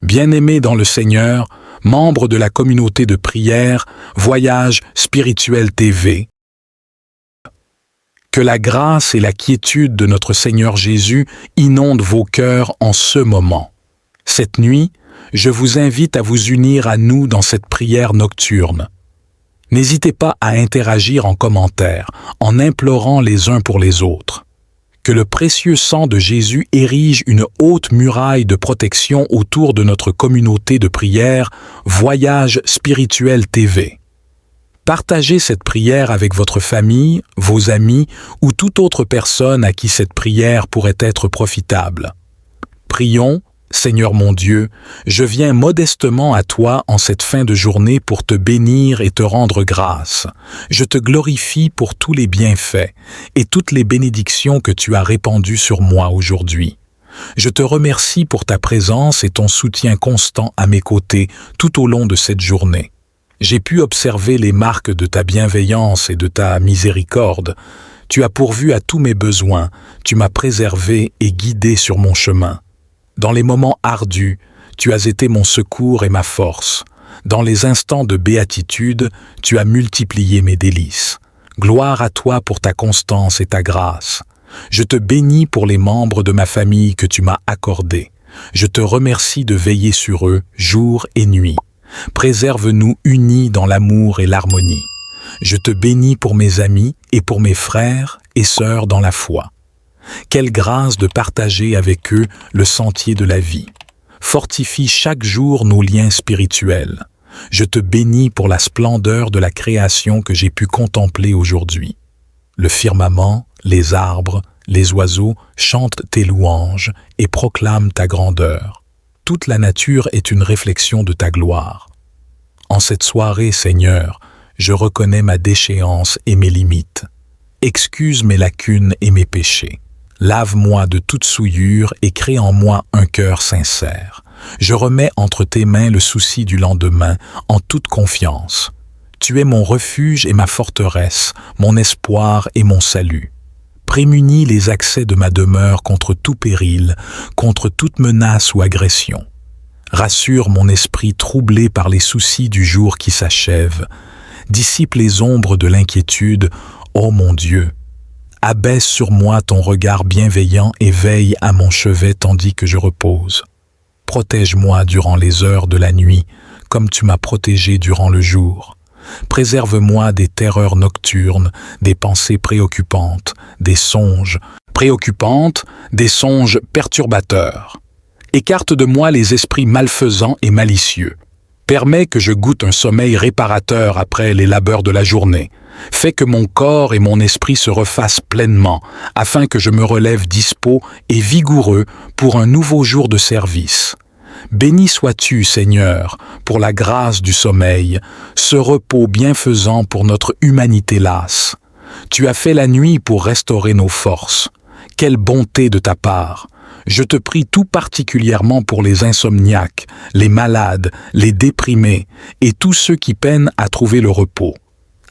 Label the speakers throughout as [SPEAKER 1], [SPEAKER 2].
[SPEAKER 1] Bien-aimés dans le Seigneur, membres de la communauté de prière Voyage Spirituel TV, que la grâce et la quiétude de notre Seigneur Jésus inondent vos cœurs en ce moment. Cette nuit, je vous invite à vous unir à nous dans cette prière nocturne. N'hésitez pas à interagir en commentaire, en implorant les uns pour les autres. Que le précieux sang de Jésus érige une haute muraille de protection autour de notre communauté de prière Voyage Spirituel TV. Partagez cette prière avec votre famille, vos amis ou toute autre personne à qui cette prière pourrait être profitable. Prions. Seigneur mon Dieu, je viens modestement à toi en cette fin de journée pour te bénir et te rendre grâce. Je te glorifie pour tous les bienfaits et toutes les bénédictions que tu as répandues sur moi aujourd'hui. Je te remercie pour ta présence et ton soutien constant à mes côtés tout au long de cette journée. J'ai pu observer les marques de ta bienveillance et de ta miséricorde. Tu as pourvu à tous mes besoins, tu m'as préservé et guidé sur mon chemin. Dans les moments ardus, tu as été mon secours et ma force. Dans les instants de béatitude, tu as multiplié mes délices. Gloire à toi pour ta constance et ta grâce. Je te bénis pour les membres de ma famille que tu m'as accordés. Je te remercie de veiller sur eux jour et nuit. Préserve-nous unis dans l'amour et l'harmonie. Je te bénis pour mes amis et pour mes frères et sœurs dans la foi. Quelle grâce de partager avec eux le sentier de la vie. Fortifie chaque jour nos liens spirituels. Je te bénis pour la splendeur de la création que j'ai pu contempler aujourd'hui. Le firmament, les arbres, les oiseaux chantent tes louanges et proclament ta grandeur. Toute la nature est une réflexion de ta gloire. En cette soirée, Seigneur, je reconnais ma déchéance et mes limites. Excuse mes lacunes et mes péchés. Lave-moi de toute souillure et crée en moi un cœur sincère. Je remets entre tes mains le souci du lendemain en toute confiance. Tu es mon refuge et ma forteresse, mon espoir et mon salut. Prémunis les accès de ma demeure contre tout péril, contre toute menace ou agression. Rassure mon esprit troublé par les soucis du jour qui s'achève. Dissipe les ombres de l'inquiétude, ô mon Dieu. Abaisse sur moi ton regard bienveillant et veille à mon chevet tandis que je repose. Protège-moi durant les heures de la nuit, comme tu m'as protégé durant le jour. Préserve-moi des terreurs nocturnes, des pensées préoccupantes, des songes perturbateurs. Écarte de moi les esprits malfaisants et malicieux. Permets que je goûte un sommeil réparateur après les labeurs de la journée. Fais que mon corps et mon esprit se refassent pleinement, afin que je me relève dispos et vigoureux pour un nouveau jour de service. Béni sois-tu, Seigneur, pour la grâce du sommeil, ce repos bienfaisant pour notre humanité lasse. Tu as fait la nuit pour restaurer nos forces. Quelle bonté de ta part! Je te prie tout particulièrement pour les insomniaques, les malades, les déprimés et tous ceux qui peinent à trouver le repos.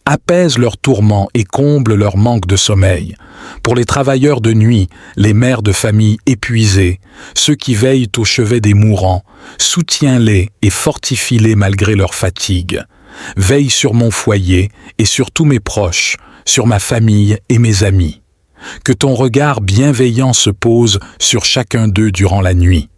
[SPEAKER 1] Apaise leurs tourments et comble leur manque de sommeil. Pour les travailleurs de nuit, les mères de famille épuisées, ceux qui veillent au chevet des mourants, soutiens-les et fortifie-les malgré leur fatigue. Veille sur mon foyer et sur tous mes proches, sur ma famille et mes amis. Que ton regard bienveillant se pose sur chacun d'eux durant la nuit.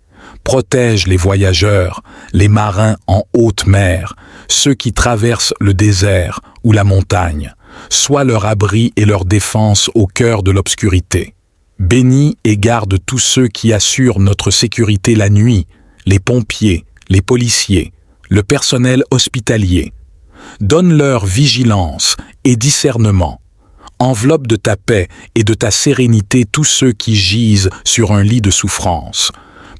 [SPEAKER 1] Protège les voyageurs, les marins en haute mer, ceux qui traversent le désert ou la montagne. Sois leur abri et leur défense au cœur de l'obscurité. Bénis et garde tous ceux qui assurent notre sécurité la nuit, les pompiers, les policiers, le personnel hospitalier. Donne-leur vigilance et discernement. Enveloppe de ta paix et de ta sérénité tous ceux qui gisent sur un lit de souffrance.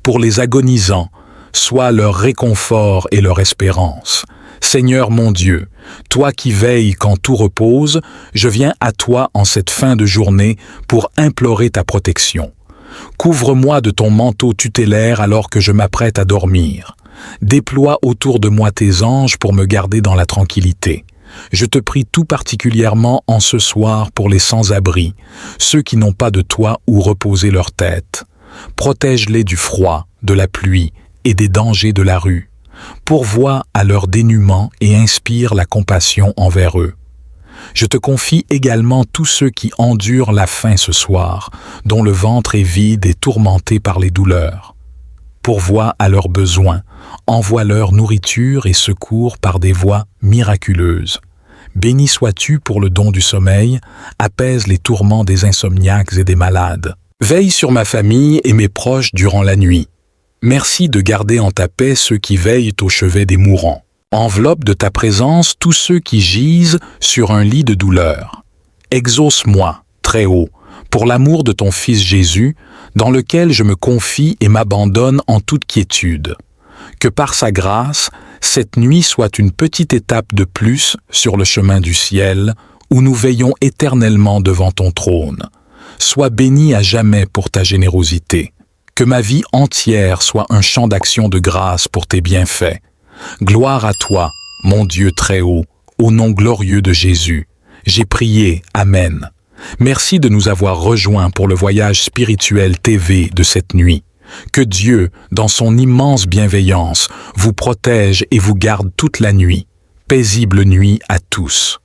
[SPEAKER 1] Pour les agonisants, sois leur réconfort et leur espérance. Seigneur mon Dieu, toi qui veilles quand tout repose, je viens à toi en cette fin de journée pour implorer ta protection. Couvre-moi de ton manteau tutélaire alors que je m'apprête à dormir. Déploie autour de moi tes anges pour me garder dans la tranquillité. Je te prie tout particulièrement en ce soir pour les sans-abri, ceux qui n'ont pas de toit où reposer leur tête. Protège-les du froid, de la pluie et des dangers de la rue, pourvois à leur dénuement et inspire la compassion envers eux. Je te confie également tous ceux qui endurent la faim ce soir, dont le ventre est vide et tourmenté par les douleurs. Pourvois à leurs besoins, envoie-leur nourriture et secours par des voies miraculeuses. Béni sois-tu pour le don du sommeil, apaise les tourments des insomniaques et des malades. Veille sur ma famille et mes proches durant la nuit. Merci de garder en ta paix ceux qui veillent au chevet des mourants. Enveloppe de ta présence tous ceux qui gisent sur un lit de douleur. Exauce-moi, très haut, pour l'amour de ton Fils Jésus, dans lequel je me confie et m'abandonne en toute quiétude. Que par sa grâce, cette nuit soit une petite étape de plus sur le chemin du ciel, où nous veillons éternellement devant ton trône. Sois béni à jamais pour ta générosité. Que ma vie entière soit un champ d'action de grâce pour tes bienfaits. Gloire à toi, mon Dieu très haut, au nom glorieux de Jésus. J'ai prié, Amen. Merci de nous avoir rejoints pour le voyage spirituel TV de cette nuit. Que Dieu, dans son immense bienveillance, vous protège et vous garde toute la nuit. Paisible nuit à tous.